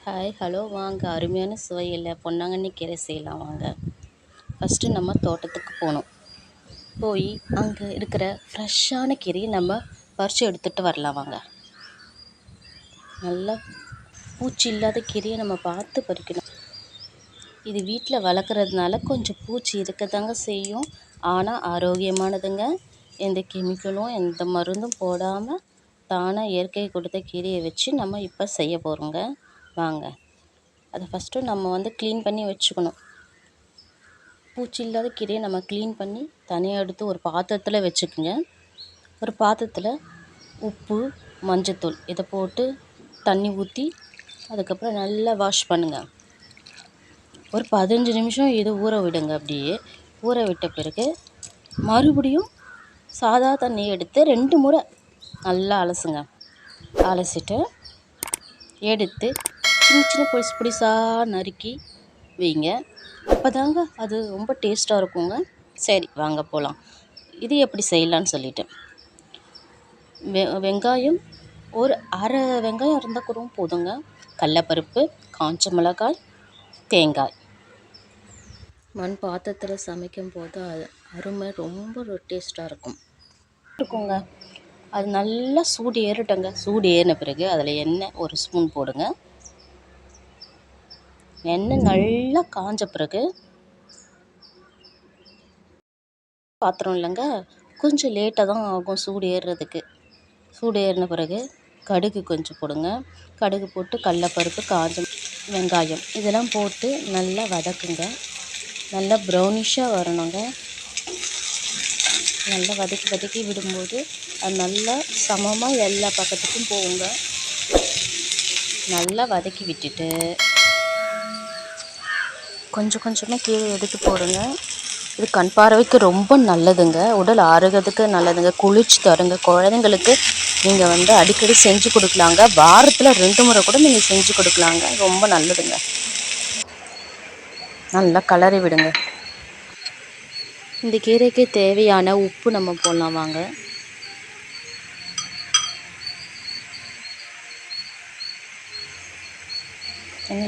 Hi hello வாங்க, அருமையான சுவையில் பொன்னாங்கண்ணி கீரை செய்யலாம் வாங்க. ஃபஸ்ட்டு நம்ம தோட்டத்துக்கு போகணும். போய் அங்கே இருக்கிற ஃப்ரெஷ்ஷான கீரையை நம்ம பறித்து எடுத்துகிட்டு வரலாம் வாங்க. நல்லா பூச்சி இல்லாத கீரையை நம்ம பார்த்து பறிக்கணும். இது வீட்டில் வளர்க்குறதுனால கொஞ்சம் பூச்சி இருக்கதாங்க செய்யும். ஆனால் ஆரோக்கியமானதுங்க. எந்த கெமிக்கலும் எந்த மருந்தும் போடாமல் தானாக இயற்கை கொடுத்த கீரையை வச்சு நம்ம இப்போ செய்ய போகிறோங்க வாங்க. அதை ஃபஸ்ட்டு நம்ம க்ளீன் பண்ணி வச்சுக்கணும். பூச்சி இல்லாத கீரையை நம்ம க்ளீன் பண்ணி தனியாக எடுத்து ஒரு பாத்திரத்தில் வச்சுக்கோங்க. ஒரு பாத்திரத்தில் உப்பு, மஞ்சத்தூள் இதை போட்டு தண்ணி ஊற்றி அதுக்கப்புறம் நல்லா வாஷ் பண்ணுங்கள். ஒரு 15 நிமிஷம் இதை ஊற விடுங்க. அப்படியே ஊற விட்ட பிறகு மறுபடியும் சாதா தண்ணி எடுத்து 2 முறை நல்லா அலசுங்க. அலசிட்டு எடுத்து சின்ன சின்ன பொடிசாக நறுக்கி வைங்க. அப்போ தாங்க அது ரொம்ப டேஸ்ட்டாக இருக்குங்க. சரி வாங்க போகலாம். இது எப்படி செய்யலான்னு சொல்லிவிட்டு வெங்காயம் ஒரு அரை வெங்காயம் இருந்தால் கூட போதுங்க. கடலப்பருப்பு, காஞ்ச மிளகாய், தேங்காய். மண் பாத்திரத்தில் சமைக்கும் போது அது அருமை ரொம்ப டேஸ்ட்டாக இருக்குங்க. அது நல்லா சூடு ஏறட்டுங்க. சூடு ஏறின பிறகு அதில் எண்ணெய் 1 ஸ்பூன் போடுங்க. எண்ணெய் நல்லா காஞ்ச பிறகு பாத்திரம் இல்லைங்க, கொஞ்சம் லேட்டாக தான் ஆகும் சூடு ஏறுறதுக்கு. சூடு ஏறின பிறகு கடுகு கொஞ்சம் போடுங்க. கடுகு போட்டு கடலப்பருப்பு, காஞ்ச வெங்காயம் இதெல்லாம் போட்டு நல்லா வதக்குங்க. நல்லா ப்ரௌனிஷாக வரணுங்க. நல்லா வதக்கி விடும்போது அது நல்லா சமமாக எல்லா பக்கத்துக்கும் போகுங்க. நல்லா வதக்கி விட்டுட்டு கொஞ்சம் கொஞ்சமாக கீரை எடுத்து போடுங்க. இது கண் பார்வைக்கு ரொம்ப நல்லதுங்க. உடல் ஆரோக்கியத்துக்கு நல்லதுங்க. குளிர்ச்சி தருங்க. குழந்தைங்களுக்கு நீங்கள் அடிக்கடி செஞ்சு கொடுக்கலாங்க. வாரத்தில் 2 முறை கூட நீங்கள் செஞ்சு கொடுக்கலாங்க. ரொம்ப நல்லதுங்க. நல்லா கலரி விடுங்க. இந்த கீரைக்கு தேவையான உப்பு நம்ம போடலாம் வாங்க.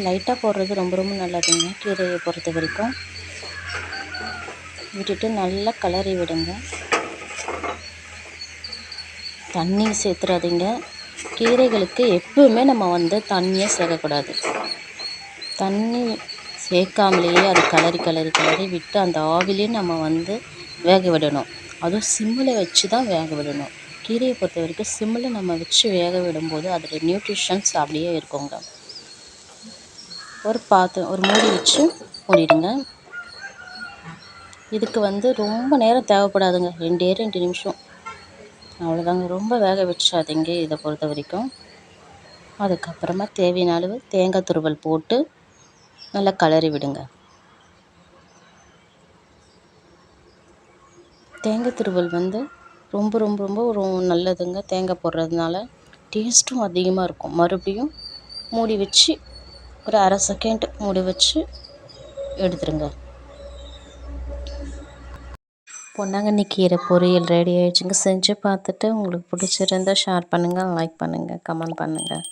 லைட்டாக போடுறது ரொம்ப ரொம்ப நல்லதுங்க. கீரையை பொறுத்த வரைக்கும் விட்டுட்டு நல்லா கலரி விடுங்க. தண்ணி சேர்த்துறாதீங்க. கீரைகளுக்கு எப்பவுமே நம்ம தண்ணியை சேர்க்கக்கூடாது. தண்ணி சேர்க்காமலேயே அது கலரி விட்டு அந்த ஆவிலே நம்ம வேக விடணும். அதுவும் சிம்மில் வச்சு தான் வேக விடணும். கீரையை பொறுத்த வரைக்கும் சிம்மில் நம்ம வச்சு வேக விடும்போது அதோட நியூட்ரிஷன்ஸ் அப்படியே இருக்குங்க. ஒரு மூடி வச்சு மூடிடுங்க. இதுக்கு ரொம்ப நேரம் தேவைப்படாதுங்க. 2 நிமிஷம் அவ்வளோதாங்க. ரொம்ப வேக வச்சாதீங்க இதை பொறுத்த வரைக்கும். அதுக்கப்புறமா தேவையான அளவு தேங்காய் துருவல் போட்டு நல்லா கலரி விடுங்க. தேங்காய் துருவல் ரொம்ப ரொம்ப ரொம்ப ஒரு நல்லதுங்க. தேங்காய் போடுறதுனால டேஸ்ட்டும் அதிகமாக இருக்கும். மறுபடியும் மூடி வச்சு ஒரு அரை செகண்ட் மூடி வச்சு எடுத்துருங்க. பொன்னாங்கண்ணி கீரை பொரியல் ரெடி ஆகிடுச்சுங்க. செஞ்சு பார்த்துட்டு உங்களுக்கு பிடிச்சிருந்தால் ஷேர் பண்ணுங்கள், லைக் பண்ணுங்கள், கமெண்ட் பண்ணுங்கள்.